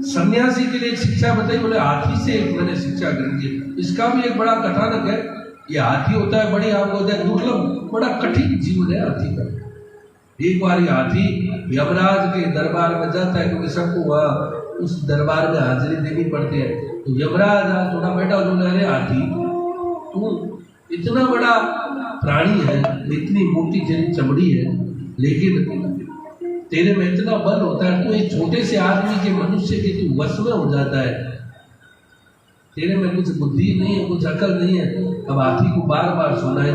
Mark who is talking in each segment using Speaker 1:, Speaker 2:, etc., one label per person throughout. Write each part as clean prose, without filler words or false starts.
Speaker 1: सन्यासी के लिए एक शिक्षा बताई, बोले हाथी से एक मैंने शिक्षा ग्रहण की। इसका भी एक बड़ा कथानक है। ये हाथी होता है बड़ी आपको होता है दुर्लभ, बड़ा कठिन जीवन है हाथी का। एक बार ये हाथी यमराज के दरबार में जाता है, क्योंकि सबको वह उस दरबार में हाजिरी देनी पड़ती है। तो यमराज थोड़ा बैठा बोले, अरे हाथी तू इतना बड़ा प्राणी है, इतनी मोटी तेरी चमड़ी है, लेकिन तेरे में इतना बल होता है, तू एक छोटे से आदमी के मनुष्य के तू वश में हो जाता है, तेरे में कुछ बुद्धि नहीं है, कुछ अकल नहीं है। अब हाथी को बार बार सुनाए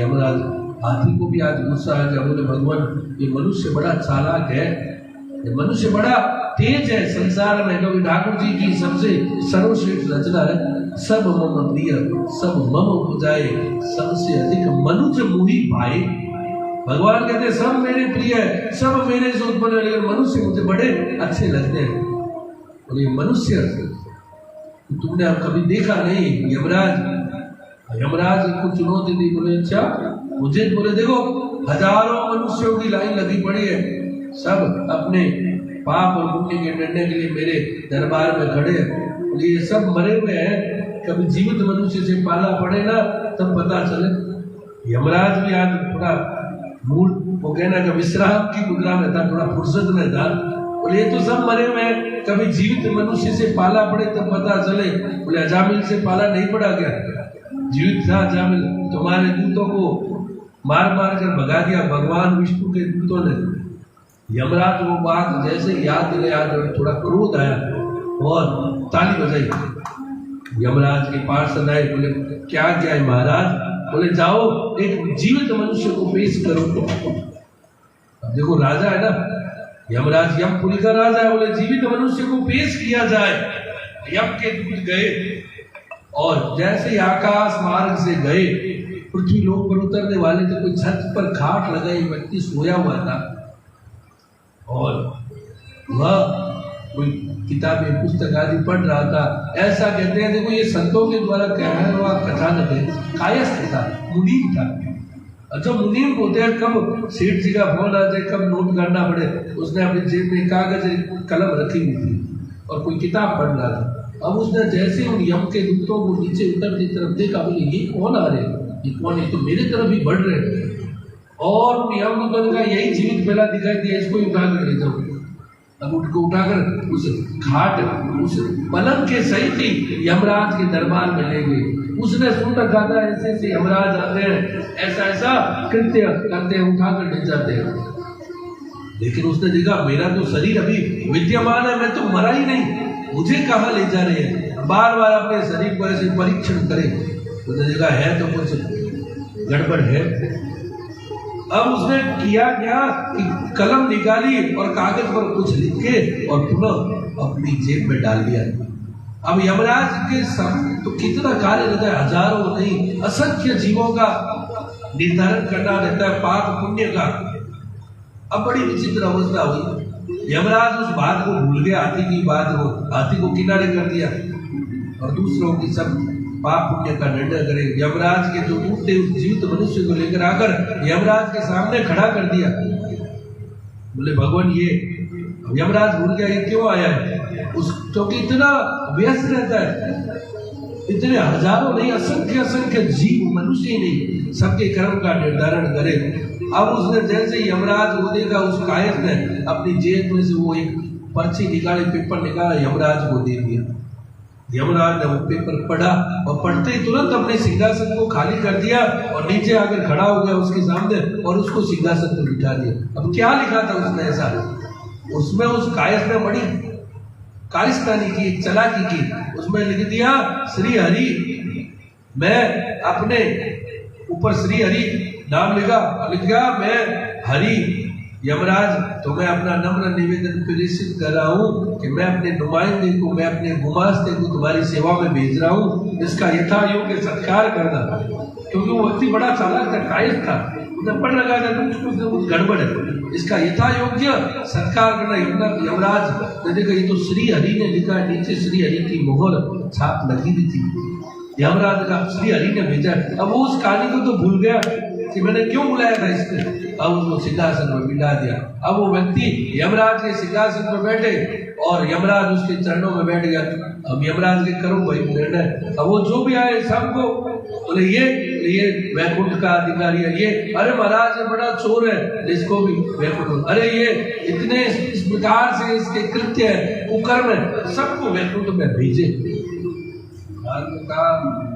Speaker 1: यमराज, हाथी को भी आज गुस्सा आ गया। बोले भगवान ये मनुष्य बड़ा चालाक है, ये मनुष्य बड़ा तेज है, संसार में कभी ठाकुर जी की सबसे सर्वश्रेष्ठ रचना है, सब मम प्रिय सब मम बुझाए सबसे अधिक मनुष्य मुहि भाई। भगवान कहते हैं सब मेरे प्रिय है, सब मेरे से उत्पन्न है, लेकिन मनुष्य मुझे बड़े अच्छे लगते हैं। और ये मनुष्य तुमने अब कभी देखा नहीं। यमराज को चुनौती दी, बोले अच्छा मुझे, बोले देखो हजारों मनुष्यों की लाइन लगी पड़ी है, सब अपने पाप और पुण्य के निर्णय के लिए मेरे दरबार में खड़े हैं, ये सब मरे हुए हैं, कभी जीवित मनुष्य से पाला पड़े ना तब पता चले। यमराज भी आज थोड़ा मूड वो कहना का विश्राम की मुद्रा में था, थोड़ा फुर्सत में था। बोले ये तो सब मरे हुए हैं, कभी जीवित मनुष्य से पाला पड़े तब पता चले। बोले अजामिल से पाला नहीं पड़ा क्या? जीवित था अजामिल, तुम्हारे दूतों को मार मार कर भगा दिया भगवान विष्णु के दूतों ने। यमराज वो बात जैसे याद थोड़ा क्रोध आया और ताली बजाई। यमराज के पार्षद आए, बोले क्या क्या है महाराज? बोले जाओ एक जीवित मनुष्य को पेश करो। अब देखो राजा है ना, यमराज यमपुरी का राजा है, बोले जीवित मनुष्य को पेश किया जाए। यम के दूत गए और जैसे ही आकाश मार्ग से गए, पृथ्वी लोक पर उतरने वाले थे, कोई छत पर खाट लगाए व्यक्ति सोया हुआ था और वह कोई किताबें पुस्तक आदि पढ़ रहा था। ऐसा कहते हैं, देखो ये संतों के द्वारा कहने हुआ कथानक है। कायस्थ था, मुनीम था। अच्छा मुनीम होते हैं, कब सेठ जी का फोन आ जाए, कब नोट करना पड़े, उसने अपनी जेब में कागज कलम रखी हुई थी और कोई किताब पढ़ रहा था। अब उसने जैसे उन यम के दूतों को नीचे उतरती तरफ देखा, बोले ये कौन आ रहे, ये कौन है, तो मेरे तरफ ही बढ़ रहे। और उन यम दूतों ने कहा यही जीवित पहला दिखाई दिया, इसको उठा कर ले जाओ। अब उनको उठाकर उस घाट उस पलंग के सहित ही यमराज के दरबार में ले गए। उसने सुन रखा था ऐसे ऐसे यमराज आते हैं, ऐसा ऐसा कृत्य करते हैं, उठाकर ले जाते हैं। लेकिन उसने देखा मेरा तो शरीर अभी विद्यमान है, मैं तो मरा ही नहीं, मुझे कहाँ ले जा रहे हैं। बार बार अपने शरीर को ऐसे परीक्षण करे, उसने देखा है तो कुछ गड़बड़ है। अब उसने किया क्या कि कलम निकाली और कागज पर कुछ लिख के और पुनः अपनी जेब में डाल दिया। अब यमराज के सब तो कितना कार्य रहता है, हजारों नहीं असंख्य जीवों का निर्धारण करना रहता है, पाप पुण्य का। अब बड़ी विचित्र अवस्था हुई। यमराज उस बात को भूल गया, हाथी की बात को, हाथी को किनारे कर दिया और दूसरों की सब पाप पुण्य का निर्णय करे। यमराज के जो दूत थे उस जीवित मनुष्य को लेकर आकर यमराज के सामने खड़ा कर दिया। बोले भगवान ये, यमराज भूल गया ये क्यों आया है, उस क्योंकि इतना व्यस्त रहता है, इतने हजारों नहीं असंख्य असंख्य जीव मनुष्य ही नहीं सबके कर्म का निर्धारण करे। अब उसने जैसे यमराज को देखा, उस कायस्थ ने अपनी जेब में से वो एक पर्ची निकाली, पेपर निकाला, यमराज को दे दिया। यमराज ने वो पेपर पढ़ा और पढ़ते ही तुरंत अपने सिंहासन को खाली कर दिया और नीचे आकर खड़ा हो गया उसके सामने और उसको सिंहासन पर बिठा दिया। अब क्या लिखा था उसने ऐसा, उसमें उस कायस्थ ने बड़ी कारिस्तानी की, चालाकी की, उसमें लिख दिया श्री हरि, मैं अपने ऊपर श्री हरि नाम लिख गया, मैं हरि यमराज तो मैं अपना नम्र निवेदन प्रेषित कर रहा हूँ कि मैं अपने नुमाइंदे को, मैं अपने गुमास्ते को तुम्हारी सेवा में भेज रहा हूँ, इसका यथा योग्य सत्कार करना। क्योंकि वो व्यक्ति बड़ा चालाक था, कायस्थ था, उसने पढ़ लगा था कुछ गड़बड़ है, इसका यथा योग्य सत्कार करना। यमराज ने देखा ये तो श्री हरि ने लिखा है, नीचे श्री हरि की मोहर छाप लगी हुई थी। यमराज का श्री हरि ने भेजा। अब वो उस कहानी को तो भूल गया कि मैंने क्यों बुलाया था इसको। अब उसको सिंहासन पर बिठा दिया। अब वो व्यक्ति यमराज के सिंहासन पर बैठे और यमराज उसके चरणों में बैठ गया। अब यमराज के करो भाई निर्णय। अब वो जो भी आए सबको बोले ये वैकुंठ का अधिकारी है, ये अरे महाराज ये बड़ा चोर है, इसको भी वैकुंठ, अरे ये इतने इस प्रकार से इसके कृत्य है, कुकर्म है, सबको वैकुंठ में भेजे।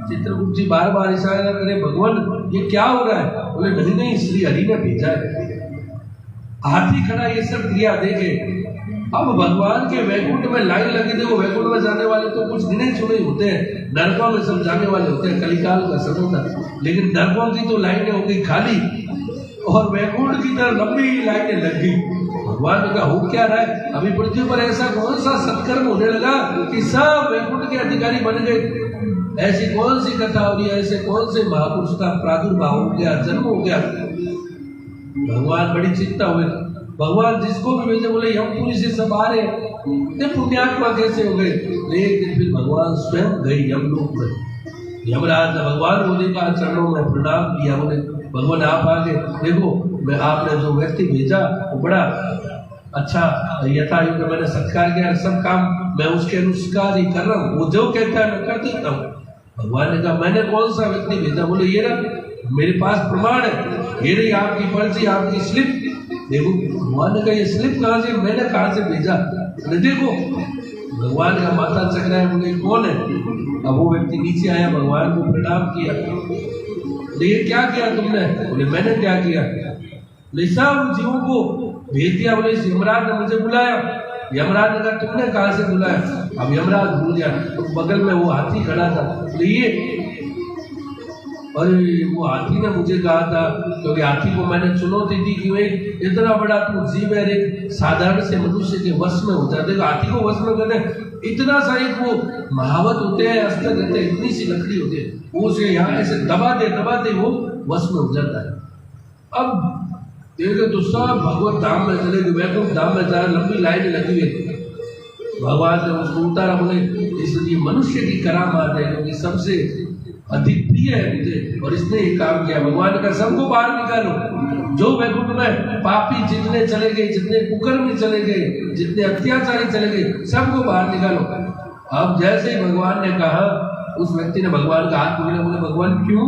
Speaker 1: चित्रगुप्त जी बार बार इशारा करे, भगवान ये क्या हो रहा है? बोले नहीं श्री हरि ने भेजा है। हाथी खड़ा ये सब क्रिया देखे। अब भगवान के वैकुंठ में लाइन लगी, देखो वैकुंठ में जाने वाले तो कुछ गिने चुने होते हैं, नरकों में सब जाने वाले होते हैं, कलिकाल का समय था, लेकिन नरकों की तो लाइनें हो गई खाली और वैकुंठ की तरह लंबी लाइनें लग गई। भगवान ने कहा हो क्या रहा है? अभी पृथ्वी पर ऐसा कौन सा सत्कर्म होने लगा कि सब वैकुंठ के अधिकारी बन गए? ऐसी कौन सी कथा हो रही है? ऐसे कौन से महापुरुष का प्रादुर्भाव हो गया, जन्म हो गया? भगवान बड़ी चिंता हुए। भगवान जिसको भी भेजे बोले यमपुरी से सब आ रहे हैं, पुण्यात्मा कैसे हो गए? एक दिन फिर भगवान स्वयं गए यमलोक में। यमराज ने भगवान को देखा, चरणों में प्रणाम किया, बोले भगवान आप आगे देखो, मैं आपने जो व्यक्ति भेजा वो बड़ा अच्छा यथायुग मैंने सत्कार किया, सब काम मैं उसके अनुसार ही कर रहा हूँ, वो जो कहता है मैं कर देता हूँ। भगवान ने कहा मैंने कौन सा व्यक्ति भेजा? बोले ये रहा, मेरे पास प्रमाण है, ये रही आपकी पर्ची, आपकी स्लिप देखो। भगवान ने कहा ये स्लिप कहाँ से, मैंने कहाँ से भेजा? देखो भगवान का माथा चक्रा है, बोले कौन है? अब वो व्यक्ति नीचे आया, भगवान को प्रणाम किया, ये क्या किया तुमने? बोले मैंने क्या किया? सब जीवों को भेज दिया। बोले यमराज ने मुझे बुलाया। यमराज ने कहा तुमने कहाँ से बुलाया? अब यमराज भूल गया, तो बगल में वो हाथी खड़ा था, ये अरे वो हाथी ने मुझे कहा था, क्योंकि हाथी को मैंने चुनौती दी कि भाई इतना बड़ा तू जीव है, एक साधारण से मनुष्य के वश में होता है। देखो हाथी को वश में करने इतना सा एक वो महावत होते हैं, अस्त्र रहते हैं, इतनी सी लकड़ी होती है, वो उसे यहाँ ऐसे दबाते वो वश में हो जाता है। अब देखो तो सब भगवत धाम में चले गए, वैकुंठ धाम में जा, लंबी लाइन लगी हुई। भगवान ने उसको उतारा, बोले इसलिए मनुष्य की करामात है, क्योंकि सबसे अधिक प्रिय है मुझे और इसने ही काम किया। भगवान का सबको बाहर निकालो, जो वैकुंठ में पापी जितने चले गए, जितने कुकर्मी चले गए, जितने अत्याचारी चले गए, सबको बाहर निकालो। अब जैसे ही भगवान ने कहा, उस व्यक्ति ने भगवान का हाथ पकड़ा, बोले भगवान क्यों?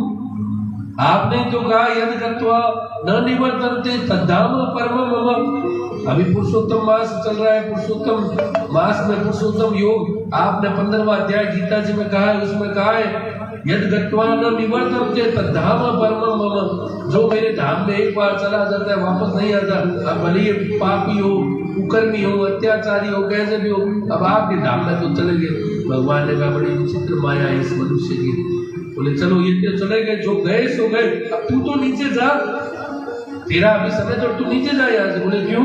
Speaker 1: आपने तो कहा यदि कत्वा न निवर्तन्ते तद्धाम परमम मम। अभी पुरुषोत्तम मास चल रहा है, पुरुषोत्तम मास में पुरुषोत्तम योग आपने 15वां अध्याय गीता जी में कहा है, उसमें कहा है यदि गत्वा न निवर्तन्ते तद्धाम परमम मम। जो मेरे धाम में एक बार चला जाता है वापस नहीं आता। अब भले ये पापी हो, कुकर्मी हो, अत्याचारी हो, कैसे भी हो, अब आपके धाम में तो चले गए। भगवान ने कहा बड़ी विचित्र माया इस मनुष्य की। बोले चलो ये तो चले गए, जो गए सो गए, अब तू तो नीचे जा, तेरा अभी समय तो तू नीचे जा यहाँ से। बोले क्यों?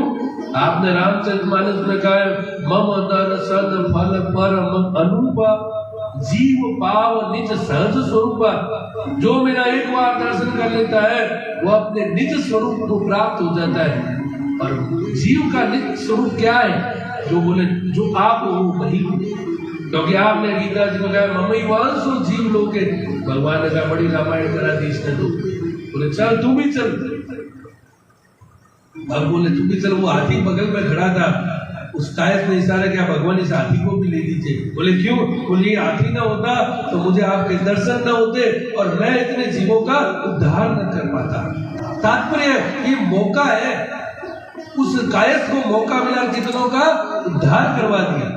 Speaker 1: आपने रामचरितमानस में कहा मम दर्शन फल परम अनूपा जीव पाव निज सहज स्वरूप। जो मेरा एक बार दर्शन कर लेता है वो अपने निज स्वरूप को प्राप्त हो जाता है। और जीव का निज स्वरूप क्या है? जो बोले जो आप हो वही, क्योंकि आपने गीता जी में कहा ममई वांसो जीव लोके। भगवान ने कहा बड़ी रामायण करा दी इसने तो। बोले चल तू भी चल। अब बोले तू भी चल। वो हाथी बगल में खड़ा था, उस कायस ने इशारा किया भगवान इस हाथी को भी ले लीजिए। बोले क्यों? बोले हाथी ना होता तो मुझे आपके दर्शन न होते और मैं इतने जीवों का उद्धार न कर पाता। तात्पर्य ये मौका है, उस कायस को मौका मिला कितनों का उद्धार करवा दिया।